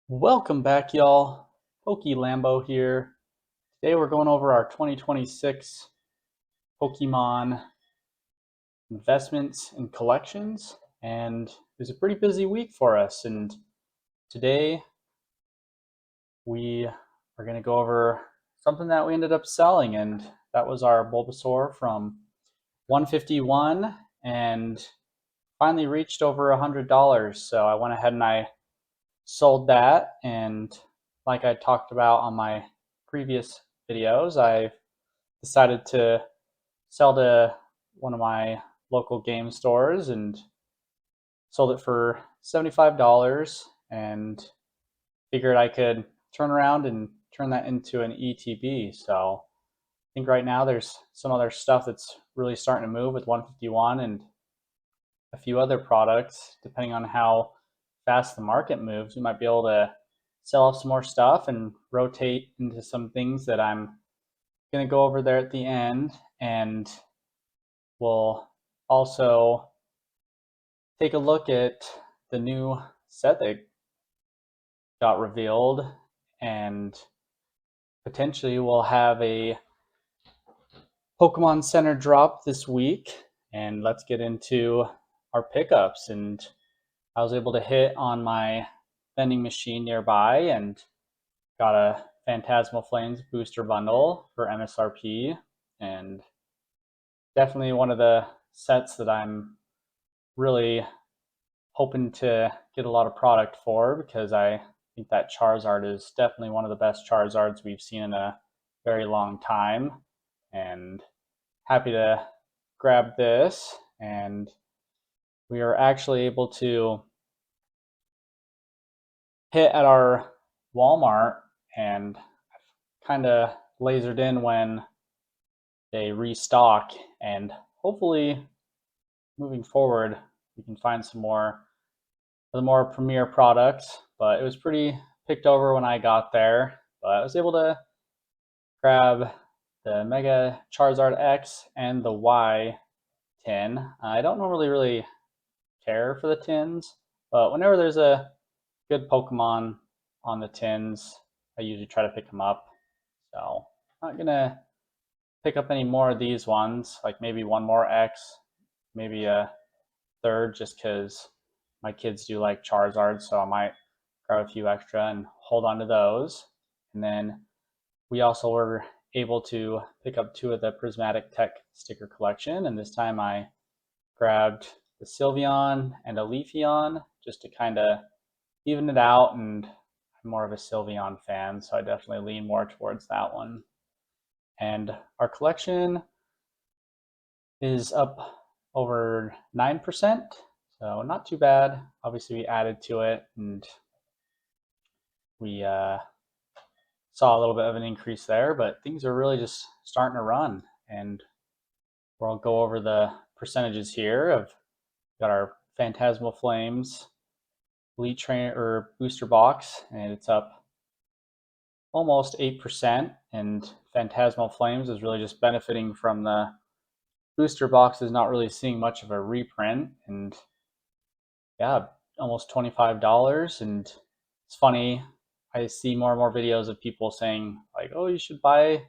Welcome back, y'all. Pokey Lambo here. Today we're going over our 2026 Pokemon investments and collections, and it was a pretty busy week for us. And today we are going to go over something that we ended up selling, and that was our Bulbasaur from 151 and finally reached over $100. So I went ahead and I sold that, and like I talked about on my previous videos, I decided to sell to one of my local game stores and sold it for $75 and figured I could turn around and turn that into an ETB. So I think right now there's some other stuff that's really starting to move with 151 and a few other products. Depending on how fast the market moves, we might be able to sell off some more stuff and rotate into some things that I'm going to go over there at the end. And we'll also take a look at the new set that got revealed, and potentially we'll have a Pokemon Center drop this week. And let's get into our pickups. And I was able to hit on my vending machine nearby and got a Phantasmal Flames booster bundle for MSRP, and definitely one of the sets that I'm really hoping to get a lot of product for, because I think that Charizard is definitely one of the best Charizards we've seen in a very long time, and happy to grab this. And we are actually able to hit at our Walmart, and kind of lasered in when they restock, and hopefully moving forward we can find some more of the more premier products. But it was pretty picked over when I got there, but I was able to grab the Mega Charizard X and the Y tin. I don't normally really care for the tins, but whenever there's a good Pokemon on the tins, I usually try to pick them up. So I'm not gonna pick up any more of these ones, like maybe one more X, maybe a third, just because my kids do like Charizard, so I might grab a few extra and hold on to those. And then we also were able to pick up two of the Prismatic Tech sticker collection, and this time I grabbed the Sylveon and a Leafeon just to kind of even it out, and I'm more of a Sylveon fan, so I definitely lean more towards that one. And our collection is up over 9%, so not too bad. Obviously, we added to it, and we saw a little bit of an increase there, but things are really just starting to run. And we'll go over the percentages here. Of got our Phantasmal Flames Elite Trainer or booster box, and it's up almost 8%. And Phantasmal Flames is really just benefiting from the booster box is not really seeing much of a reprint. And yeah, almost $25. And it's funny, I see more and more videos of people saying like, oh, you should buy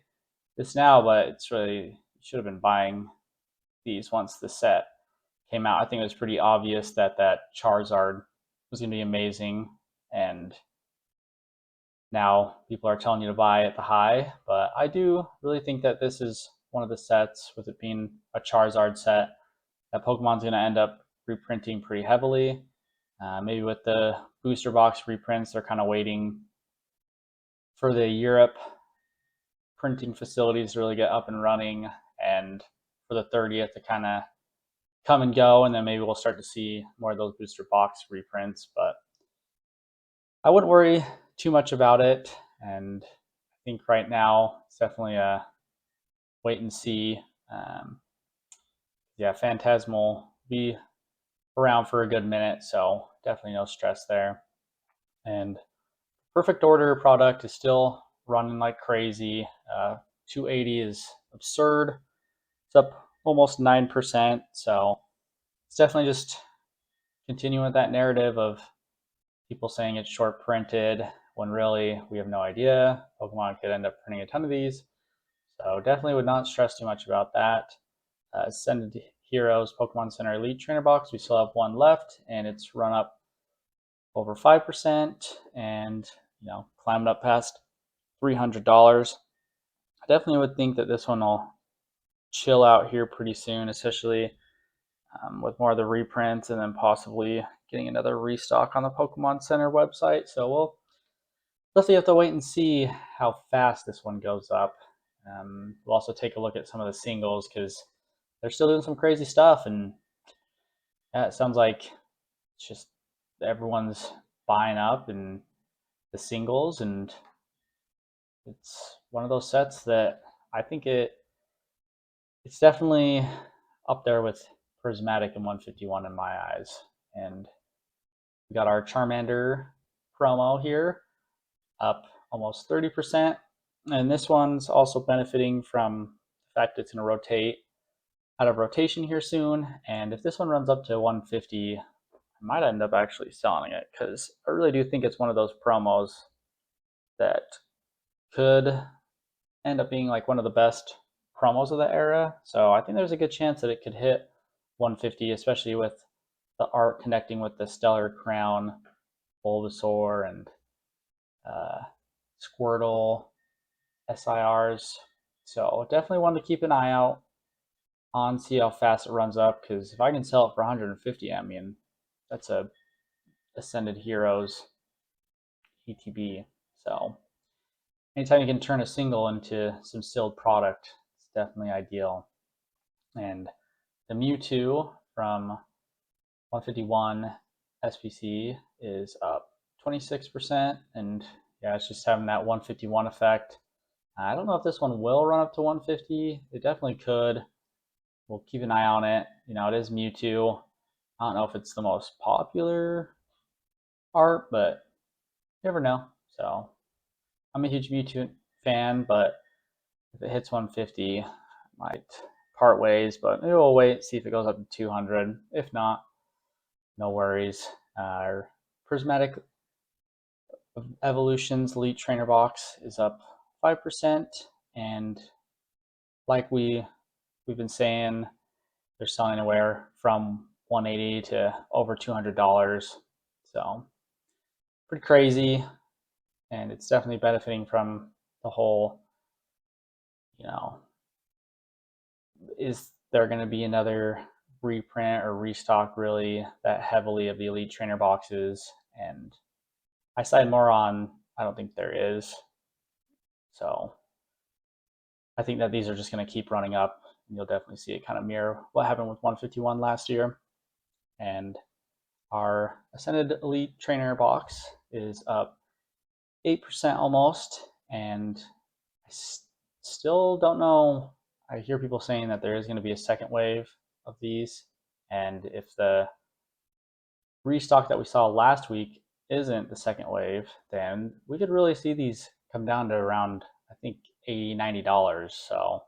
this now, but it's really, you should have been buying these once the set came out. I think it was pretty obvious that that Charizard was going to be amazing, and now people are telling you to buy at the high. But I do really think that this is one of the sets, with it being a Charizard set, that Pokemon's going to end up reprinting pretty heavily. Maybe with the booster box reprints, they're kind of waiting for the Europe printing facilities to really get up and running, and for the 30th to kind of come and go, and then maybe we'll start to see more of those booster box reprints. But I wouldn't worry too much about it, and I think right now it's definitely a wait and see. Yeah, Phantasmal will be around for a good minute, so definitely no stress there. And Perfect Order product is still running like crazy. 280 is absurd. It's up almost 9%. So it's definitely just continuing with that narrative of people saying it's short printed when really we have no idea. Pokemon could end up printing a ton of these. So definitely would not stress too much about that. Ascended Heroes Pokemon Center Elite Trainer Box, we still have one left, and it's run up over 5% and climbed up past $300. I definitely would think that this one will chill out here pretty soon, especially with more of the reprints and then possibly getting another restock on the Pokemon Center website. So we'll definitely have to wait and see how fast this one goes up. We'll also take a look at some of the singles because they're still doing some crazy stuff, and yeah, it sounds like it's just everyone's buying up and the singles, and it's one of those sets that I think it's definitely up there with Prismatic and 151 in my eyes. And we got our Charmander promo here, up almost 30%. And this one's also benefiting from the fact it's going to rotate out of rotation here soon. And if this one runs up to 150, I might end up actually selling it because I really do think it's one of those promos that could end up being like one of the best promos of the era. So I think there's a good chance that it could hit 150, especially with the art connecting with the Stellar Crown, Bulbasaur, and Squirtle, SIRs. So definitely want to keep an eye out on, see how fast it runs up, because if I can sell it for 150, I mean, that's a Ascended Heroes ETB. So anytime you can turn a single into some sealed product, it's definitely ideal. And the Mewtwo from 151 SPC is up 26%, and yeah, it's just having that 151 effect. I don't know if this one will run up to 150. It definitely could. We'll keep an eye on it. It is Mewtwo. I don't know if it's the most popular art, but you never know. So I'm a huge Mewtwo fan, but if it hits 150, I might part ways, but maybe we'll wait, see if it goes up to 200. If not, no worries. Our Prismatic Evolutions Elite Trainer Box is up 5%, and like we've been saying, they're selling anywhere from 180 to over $200. So pretty crazy, and it's definitely benefiting from the whole, is there going to be another reprint or restock really that heavily of the Elite Trainer boxes? And I side more on, I don't think there is. So I think that these are just going to keep running up. You'll definitely see it kind of mirror what happened with 151 last year. And our Ascended Elite Trainer box is up 8% almost. And I still don't know. I hear people saying that there is going to be a second wave of these. And if the restock that we saw last week isn't the second wave, then we could really see these come down to around, I think, $80, $90. So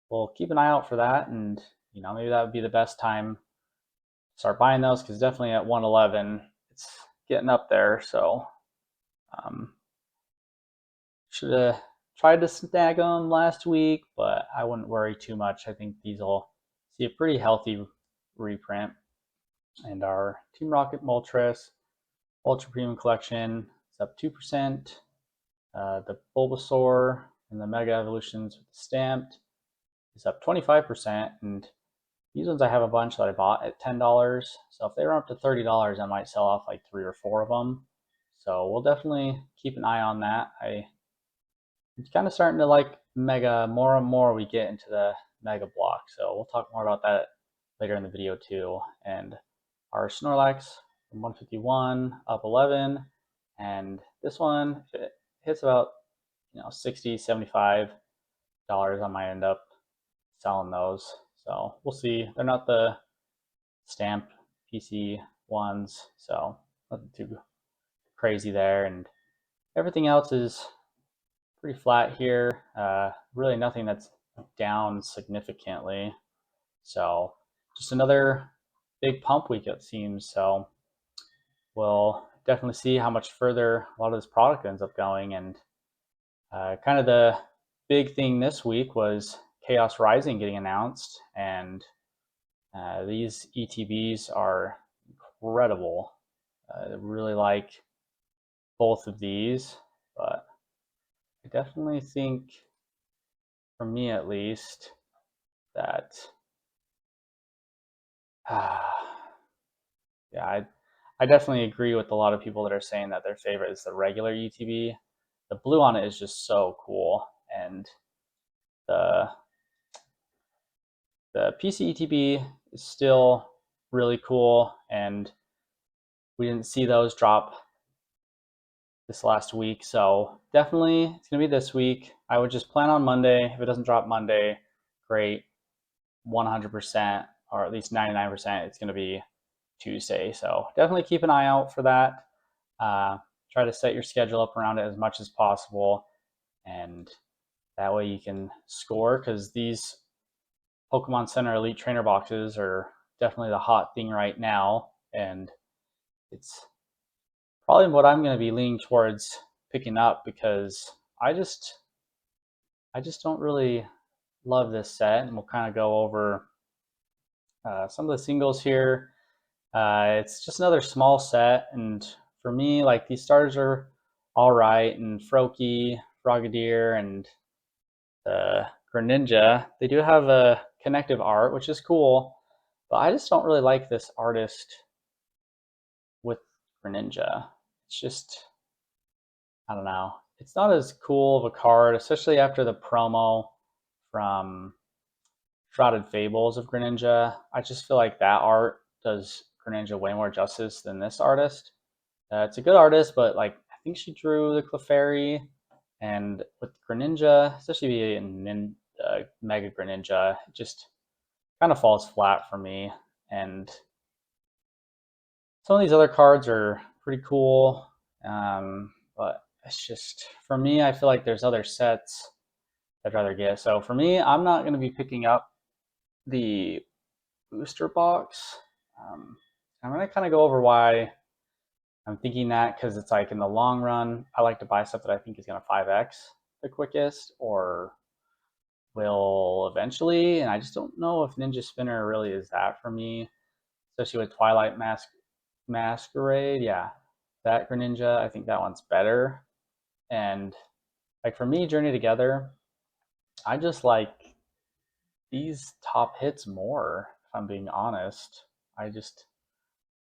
we'll keep an eye out for that, and maybe that would be the best time to start buying those, because definitely at 111 it's getting up there. So should have tried to snag them last week, but I wouldn't worry too much. I think these will see a pretty healthy reprint. And our Team Rocket Moltres Ultra Premium Collection is up 2%. The Bulbasaur and the Mega Evolutions with the Stamped is up 25%. And these ones I have a bunch that I bought at $10. So if they run up to $30, I might sell off like 3 or 4 of them. So we'll definitely keep an eye on that. I'm kind of starting to like Mega more and more we get into the Mega block. So we'll talk more about that later in the video too. And our Snorlax from 151 up 11, and this one, if it hits about $60, $75, I might end up selling those. So we'll see. They're not the stamp PC ones, so nothing too crazy there. And everything else is pretty flat here. Really nothing that's down significantly. So just another big pump week, it seems. So we'll definitely see how much further a lot of this product ends up going. And kind of the big thing this week was Chaos Rising getting announced, and these ETBs are incredible. I really like both of these, but I definitely think, for me at least, that yeah, I definitely agree with a lot of people that are saying that their favorite is the regular ETB. The blue on it is just so cool, and the PC ETB is still really cool, and we didn't see those drop this last week, so definitely it's gonna be this week. I would just plan on Monday. If it doesn't drop Monday, great. 100%, or at least 99%, it's gonna be Tuesday. So definitely keep an eye out for that. Try to set your schedule up around it as much as possible, and that way you can score, because these Pokemon Center Elite Trainer boxes are definitely the hot thing right now, and it's probably what I'm going to be leaning towards picking up, because I just don't really love this set, and we'll kind of go over some of the singles here. It's just another small set, and for me, like, these starters are all right, and Froakie, Frogadier, and the Greninja, they do have a connective art, which is cool, but I just don't really like this artist with Greninja. It's just, I don't know. It's not as cool of a card, especially after the promo from Shrouded Fables of Greninja. I just feel like that art does Greninja way more justice than this artist. It's a good artist, but like, I think she drew the Clefairy, and with Greninja, especially being Mega Greninja, it just kind of falls flat for me. And some of these other cards are pretty cool, but it's just, for me, I feel like there's other sets I'd rather get. So for me, I'm not going to be picking up the booster box. I'm going to kind of go over why I'm thinking that, because it's like, in the long run, I like to buy stuff that I think is going to 5x the quickest, or will eventually, and I just don't know if Ninja Spinner really is that for me, especially with Twilight Masquerade. Yeah, that Greninja, I think that one's better. And like, for me, Journey Together, I just like these top hits more, if I'm being honest.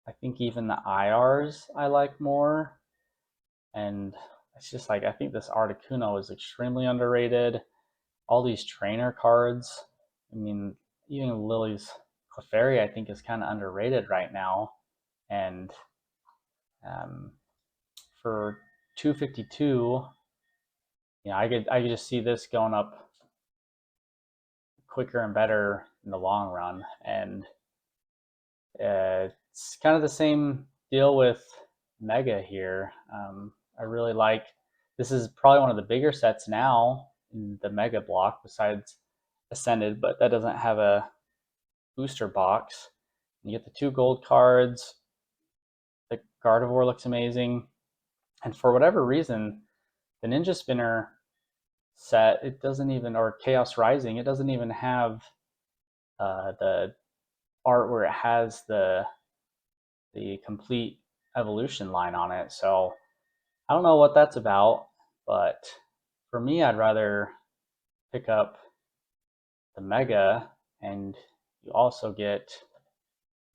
I think even the IRs I like more. And it's just like, I think this Articuno is extremely underrated. All these trainer cards, I mean, even Lily's Clefairy, I think, is kind of underrated right now. And for 252, I could just see this going up quicker and better in the long run. And it's kind of the same deal with Mega here. I really like, this is probably one of the bigger sets now in the Mega block besides Ascended, but that doesn't have a booster box. You get the 2 gold cards. The Gardevoir looks amazing. And for whatever reason, the Ninja Spinner set, it doesn't even, or Chaos Rising, it doesn't even have the art where it has the complete evolution line on it. So I don't know what that's about, but for me, I'd rather pick up the Mega, and you also get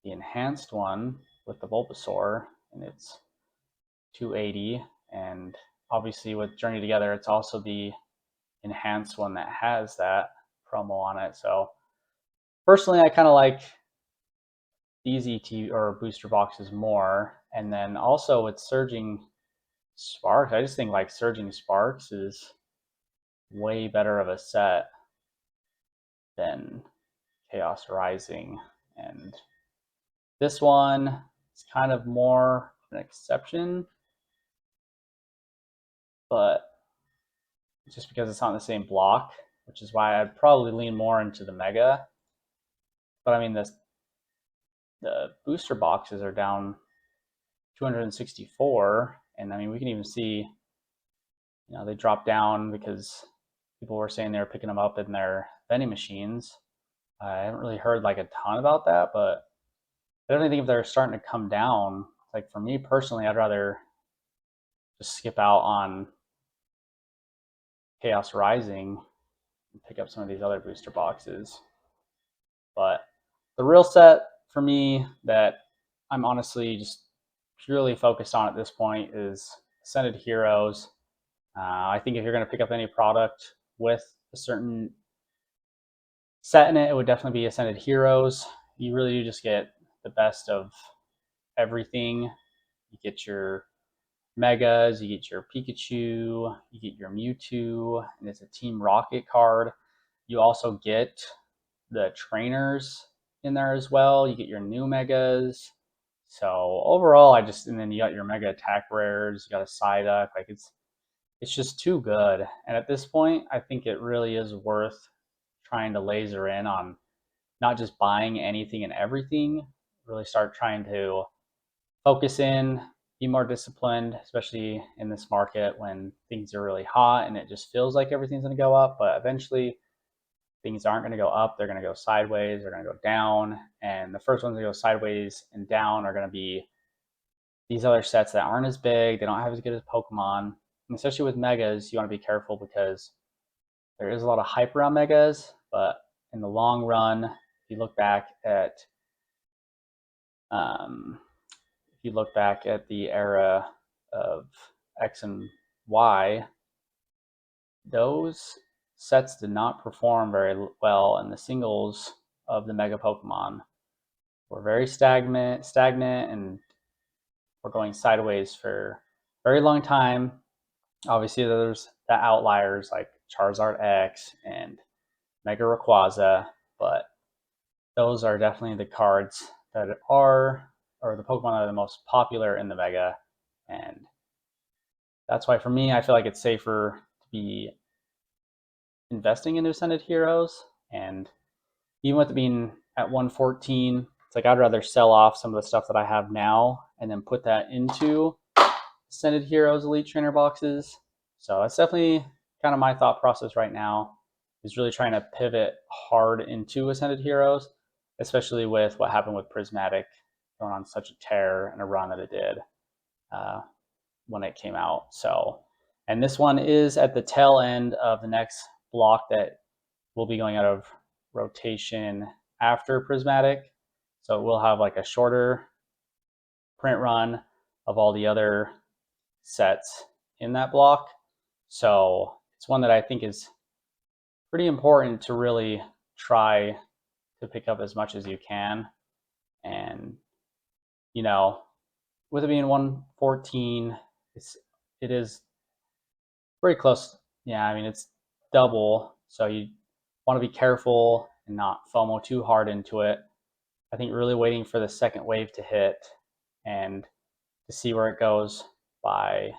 the enhanced one with the Bulbasaur, and it's 280. And obviously with Journey Together, it's also the enhanced one that has that promo on it. So personally, I kind of like these ET or booster boxes more. And then also with Surging Sparks, I just think like Surging Sparks is way better of a set than Chaos Rising. And this one is kind of more an exception, but just because it's on the same block, which is why I'd probably lean more into the Mega. But I mean, the booster boxes are down 264, and I mean we can even see, they dropped down because people were saying they were picking them up in their vending machines. I haven't really heard like a ton about that, but I definitely think if they're starting to come down, like for me personally, I'd rather just skip out on Chaos Rising and pick up some of these other booster boxes. But the real set for me that I'm honestly just purely focused on at this point is Ascended Heroes. I think if you're going to pick up any product with a certain set in it, it would definitely be Ascended Heroes. You really do just get the best of everything. You get your Megas, you get your Pikachu, you get your Mewtwo, and it's a Team Rocket card. You also get the trainers in there as well. You get your new Megas. So overall, and then you got your Mega Attack rares. You got a Psyduck. Like it's just too good. And at this point, I think it really is worth trying to laser in on not just buying anything and everything. Really start trying to focus in, be more disciplined, especially in this market when things are really hot and it just feels like everything's going to go up. But eventually, things aren't going to go up. They're going to go sideways. They're going to go down. And the first ones to go sideways and down are going to be these other sets that aren't as big. They don't have as good as Pokemon. And especially with Megas, you want to be careful because there is a lot of hype around Megas. But in the long run, if you look back at the era of X and Y, those sets did not perform very well, and the singles of the Mega Pokemon were very stagnant, and were going sideways for a very long time. Obviously, there's the outliers like Charizard X and Mega Rayquaza, but those are definitely the cards that are, or the Pokemon that are the most popular in the Mega, and that's why for me, I feel like it's safer to be investing in Ascended Heroes. And even with it being at 114, it's like I'd rather sell off some of the stuff that I have now and then put that into Ascended Heroes Elite Trainer boxes. So that's definitely kind of my thought process right now, is really trying to pivot hard into Ascended Heroes, especially with what happened with Prismatic going on such a tear and a run that it did when it came out. So, and this one is at the tail end of the next block that will be going out of rotation after Prismatic. So we'll have like a shorter print run of all the other sets in that block. So it's one that I think is pretty important to really try to pick up as much as you can. And, with it being 114, it is pretty close. Yeah, I mean, it's double. So you want to be careful and not FOMO too hard into it. I think really waiting for the second wave to hit and to see where it goes by,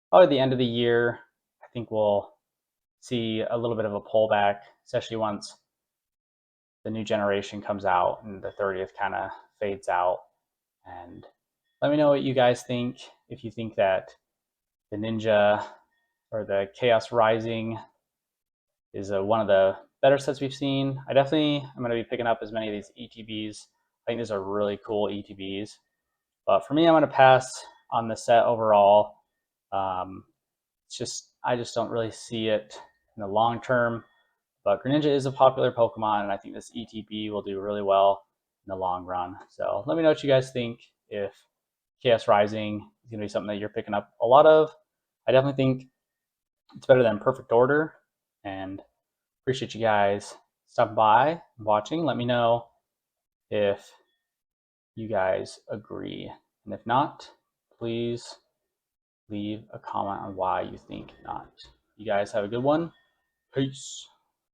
probably the end of the year. I think we'll see a little bit of a pullback, especially once the new generation comes out and the 30th kind of fades out. And let me know what you guys think. If you think that the Ninja or the Chaos Rising is one of the better sets we've seen. I'm going to be picking up as many of these ETBs. I think these are really cool ETBs. But for me, I'm going to pass on the set overall. I just don't really see it in the long term. But Greninja is a popular Pokemon, and I think this ETB will do really well in the long run. So let me know what you guys think. If Chaos Rising is going to be something that you're picking up a lot of, I definitely think it's better than Perfect Order. And appreciate you guys stopping by and watching. Let me know if you guys agree. And if not, please leave a comment on why you think not. You guys have a good one. Peace.